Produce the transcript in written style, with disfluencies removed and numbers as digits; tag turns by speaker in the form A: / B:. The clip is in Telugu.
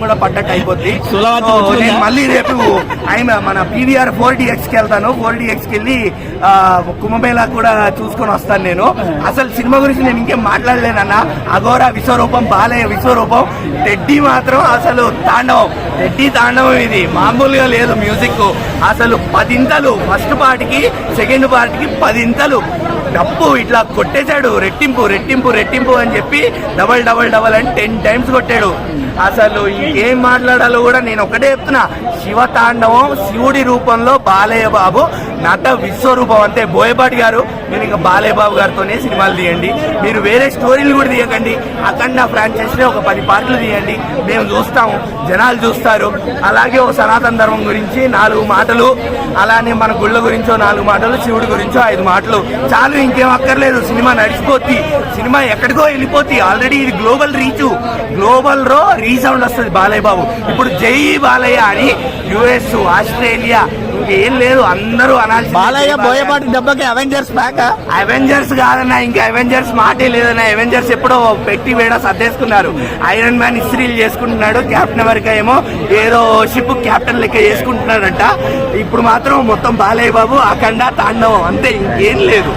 A: కూడా పడ్డట్టు అయిపోద్ది. నేను మళ్ళీ రేపు మన PVR 4DX కి వెళ్తాను. 4DX కి వెళ్ళి కుంభమేళా కూడా చూసుకొని వస్తాను. నేను అసలు సినిమా గురించి నేను ఇంకేం మాట్లాడలేనన్నా. అఘోరా విశ్వరూపం, బాలయ్య విశ్వరూపం, టెడ్డీ మాత్రం అసలు తాండవం. టెడ్డీ తాండవం ఇది మామూలుగా లేదు. మ్యూజిక్ అసలు 10 ఇంతలు, ఫస్ట్ పార్ట్కి సెకండ్ పార్ట్కి 10 ఇంతలు డబ్బు ఇట్లా కొట్టేశాడు. రెట్టింపు రెట్టింపు రెట్టింపు అని చెప్పి డబల్ డబల్ డబల్ అని 10 times కొట్టాడు. అసలు ఇంకేం మాట్లాడాలో కూడా నేను ఒకటే చెప్తున్నా. శివతాండవం, శివుడి రూపంలో బాలయ్య బాబు నట విశ్వరూపం. అంతే. బోయపాటి గారు మీరు ఇంకా బాలయ్య బాబు గారితోనే సినిమాలు తీయండి. మీరు వేరే స్టోరీలు కూడా తీయకండి. అఖండ ఫ్రాంచైజీలో ఒక 10 పార్ట్లు తీయండి. మేము చూస్తాము, జనాలు చూస్తారు. అలాగే ఒక సనాతన ధర్మం గురించి 4 మాటలు, అలానే మన గుళ్ళ గురించో 4 మాటలు, శివుడి గురించో 5 మాటలు చాలు. ఇంకేం అక్కర్లేదు. సినిమా నడిచిపోద్ది. సినిమా ఎక్కడికో వెళ్ళిపోద్ది. ఆల్రెడీ ఇది గ్లోబల్ రీచ్, గ్లోబల్ లో రీసౌండ్ వస్తుంది బాలయ్య బాబు. ఇప్పుడు జై బాలయ్య అని US, ఆస్ట్రేలియా ఇంకేం లేదు, అందరూ అనాల్సి.
B: బాలయ్య బోయపాటి దెబ్బకి అవెంజర్స్ బ్యాక్.
A: అవెంజర్స్ కాదన్నా, ఇంకా అవెంజర్స్ మాటే లేదన్నా. అవెంజర్స్ ఎప్పుడో పెట్టి వేడ సర్దేసుకున్నారు. ఐరన్ మ్యాన్ ఇస్త్రీలు చేసుకుంటున్నాడు. కెప్టెన్ అమెరికా ఏమో ఏదో షిప్ కెప్టెన్ లెక్క చేసుకుంటున్నాడంట. ఇప్పుడు మాత్రం మొత్తం బాలయ్య బాబు అఖండ తాండవం అంతే, ఇంకేం లేదు.